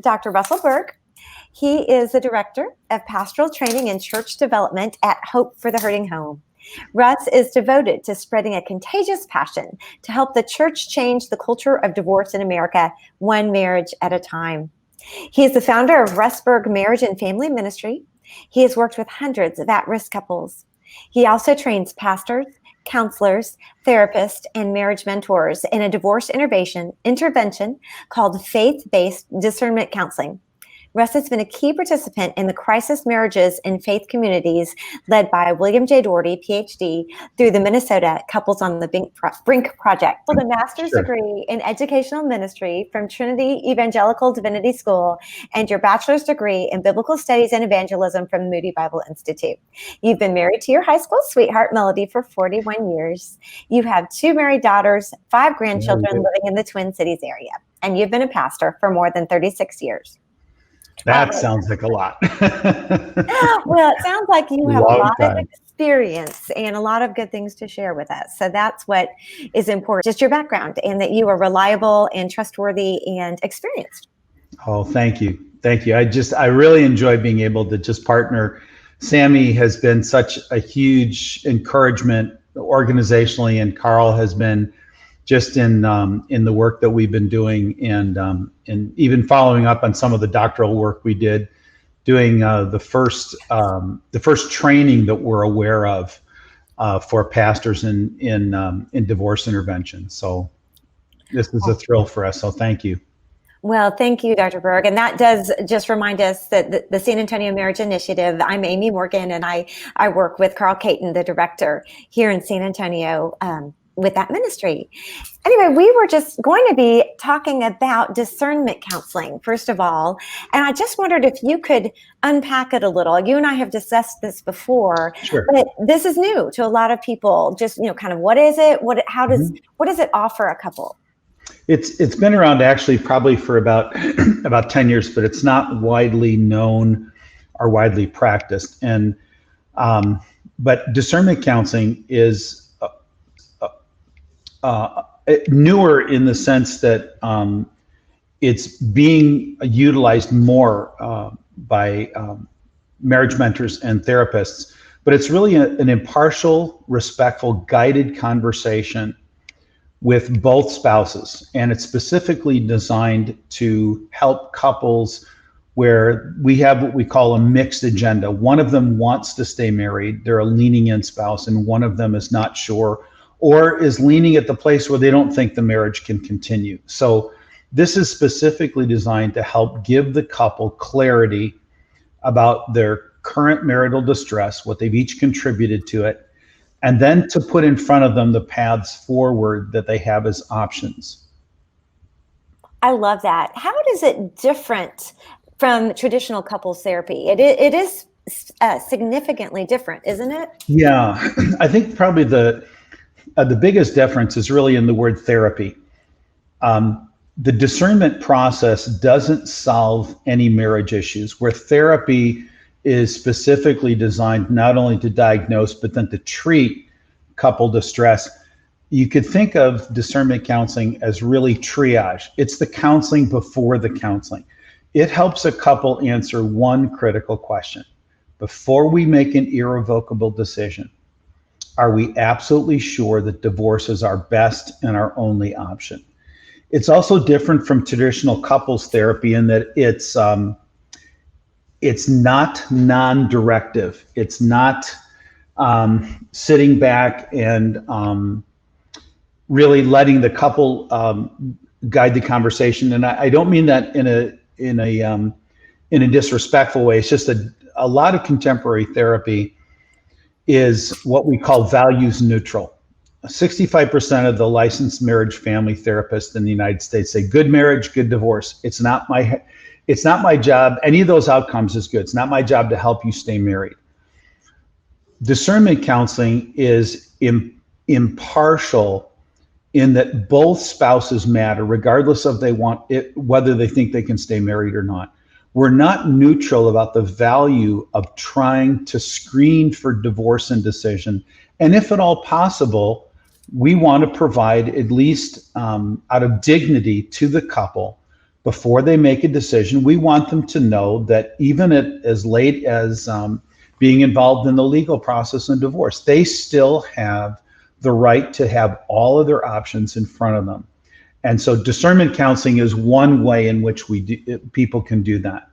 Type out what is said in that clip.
Dr. Russell Berg. He is the Director of Pastoral Training and Church Development at Hope for the Hurting Home. Russ is devoted to spreading a contagious passion to help the church change the culture of divorce in America, one marriage at a time. He is the founder of Russ Berg Marriage and Family Ministry. He has worked with hundreds of at-risk couples. He also trains pastors, counselors, therapists, and marriage mentors in a divorce intervention called faith-based discernment counseling. Russ has been a key participant in the crisis marriages in faith communities led by William J. Doherty, PhD, through the Minnesota Couples on the Brink Project. With a master's degree in educational ministry from Trinity Evangelical Divinity School and your bachelor's degree in biblical studies and evangelism from Moody Bible Institute. You've been married to your high school sweetheart, Melody, for 41 years. You have 2 married daughters, 5 grandchildren living in the Twin Cities area, and you've been a pastor for more than 36 years. That sounds like a lot. Well, it sounds like you have a lot of experience and a lot of good things to share with us. So that's what is important, just your background, and that you are reliable and trustworthy and experienced. Oh, thank you. Thank you. I really enjoy being able to just partner. Sammy has been such a huge encouragement organizationally, and Carl has been just in the work that we've been doing, and even following up on some of the doctoral work we did, doing the first training that we're aware of for pastors in divorce intervention. So this is a thrill for us. So thank you. Well, thank you, Dr. Berg. And that does just remind us that the San Antonio Marriage Initiative, I'm Amy Morgan, and I work with Carl Caton, the director here in San Antonio, with that ministry. Anyway, we were just going to be talking about discernment counseling, first of all. And I just wondered if you could unpack it a little. You and I have discussed this before, but this is new to a lot of people. Just, kind of what is it? What does it offer a couple? It's been around actually probably for about 10 years, but it's not widely known or widely practiced. And but discernment counseling is newer in the sense that it's being utilized more by marriage mentors and therapists, but it's really an impartial, respectful, guided conversation with both spouses. And it's specifically designed to help couples where we have what we call a mixed agenda. One of them wants to stay married, they're a leaning in spouse, and one of them is not sure, or is leaning at the place where they don't think the marriage can continue. So this is specifically designed to help give the couple clarity about their current marital distress, what they've each contributed to it, and then to put in front of them the paths forward that they have as options. I love that. How is it different from traditional couples therapy? It is significantly different, isn't it? Yeah, I think probably the biggest difference is really in the word therapy. The discernment process doesn't solve any marriage issues, where therapy is specifically designed not only to diagnose, but then to treat couple distress. You could think of discernment counseling as really triage. It's the counseling before the counseling. It helps a couple answer one critical question. Before we make an irrevocable decision, are we absolutely sure that divorce is our best and our only option? It's also different from traditional couples therapy in that it's not non-directive. It's not sitting back and really letting the couple guide the conversation. And I don't mean that in a disrespectful way. It's just a lot of contemporary therapy is what we call values neutral. 65% of the licensed marriage family therapists in the United States say good marriage, good divorce. It's not my job. Any of those outcomes is good. It's not my job to help you stay married. Discernment counseling is impartial in that both spouses matter, regardless of whether they think they can stay married or not. We're not neutral about the value of trying to screen for divorce and decision. And if at all possible, we want to provide, at least out of dignity to the couple, before they make a decision, we want them to know that even at as late as being involved in the legal process and divorce, they still have the right to have all of their options in front of them. And so discernment counseling is one way in which people can do that.